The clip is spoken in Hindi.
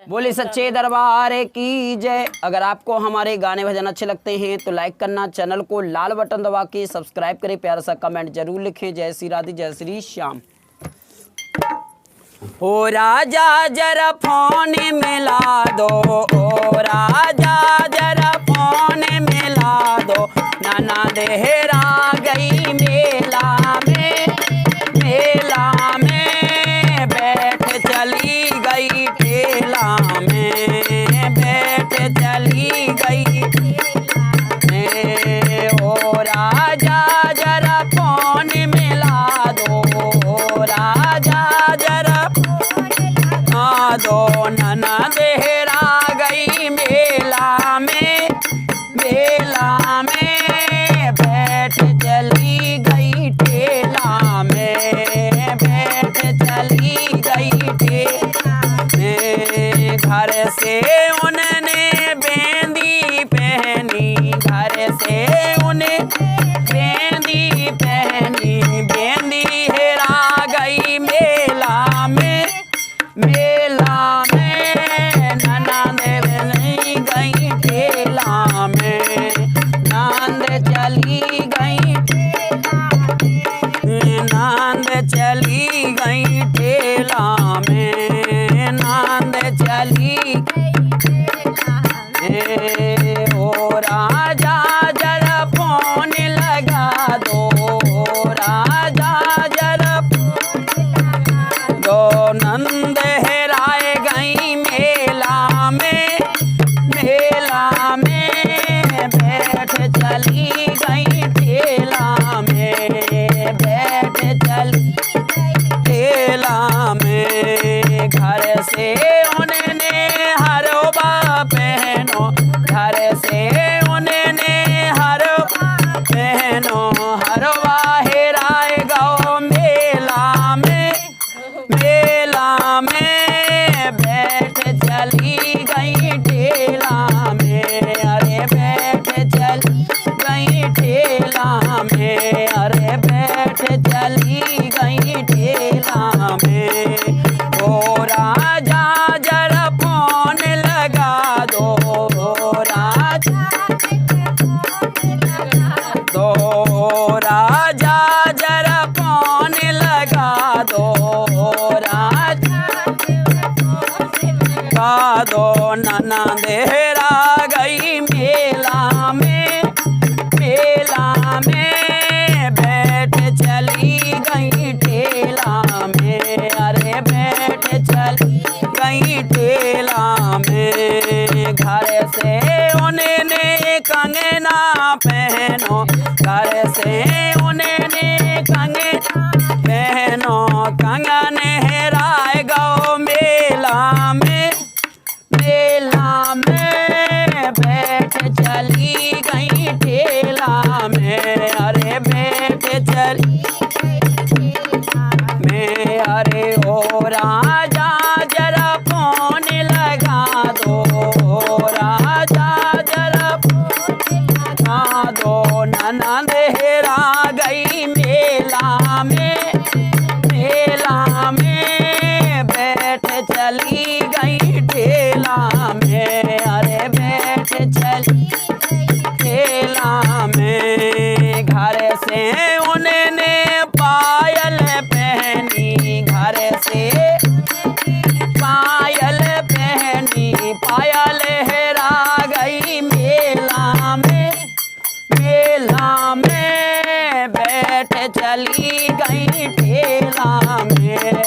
बोले सच्चे दरबार की जय। अगर आपको हमारे गाने भजन अच्छे लगते हैं तो लाइक करना, चैनल को लाल बटन दबा के सब्सक्राइब करें, प्यारा सा कमेंट जरूर लिखें। जय श्री राधे, जय श्री श्याम। ओ राजा जरा फोन मिला दो, ओ राजा जरा फोन मिला दो, नाना देहरा गई मेला में, मेला में बैठ चली गई ठेला में, बैठ चली गई में। ओ राजा जरा फोन मिला दो, ओ राजा जरा दो, नना देहरा गई मेला में, मेला में बैठ चली गई ठेला में, बैठ चली गई ठेला में। घर से उन्होंने बेंदी पहनी, घर से उन्हें बेंदी पहनी, बेंदी हेरा गई मेला में, मेला में। ननद नहीं गई ठेला में, नंद चली गई, नंद चली गई ठेला में, नंद चली गई। ओ राजा जरा फोन लगा दो, राजा जरा दो, नंद हेराए गई मेला में, मेला में बैठ चली गई ठेला में, बैठ चली ठेला में। घर से उन्होंने हरवा पहनो, घर से उन्होंने हरवा पहनो, हरवा हेराए गो मेला में, मेला में बैठ चली गई ठेला में, अरे बैठ चली गई ठेला में, अरे बैठ चली गई ठेला में। ओ राजा जरा फोन लगा दो, राजा दो, राजा जरा फोन लगा दो, राजा लगा दो, नना देहरा गई मेला में, मेला में बैठ चली गई ठेला में, अरे बैठ चली गई ठेला में। घर से उन्होंने कंगना पहनो, घर से उन्होंने कंगना पहनो, कंगन हेराए गो मेला में, मेला में बैठ चली गई ठेला में, अरे बैठ चली में। अरे ओ राजा जरा फोन लगा दो, राजा जरा फोन लगा दो, नना देहरा गई मेला में, मेला में बैठ चली गई ठेला में, अरे बैठ चली ठेला में। घर से उन्होंने पायल पहनी, घर से पायल पहनी, पायल हेरा गई मेला में, मेला में बैठ चली गई ठेला में,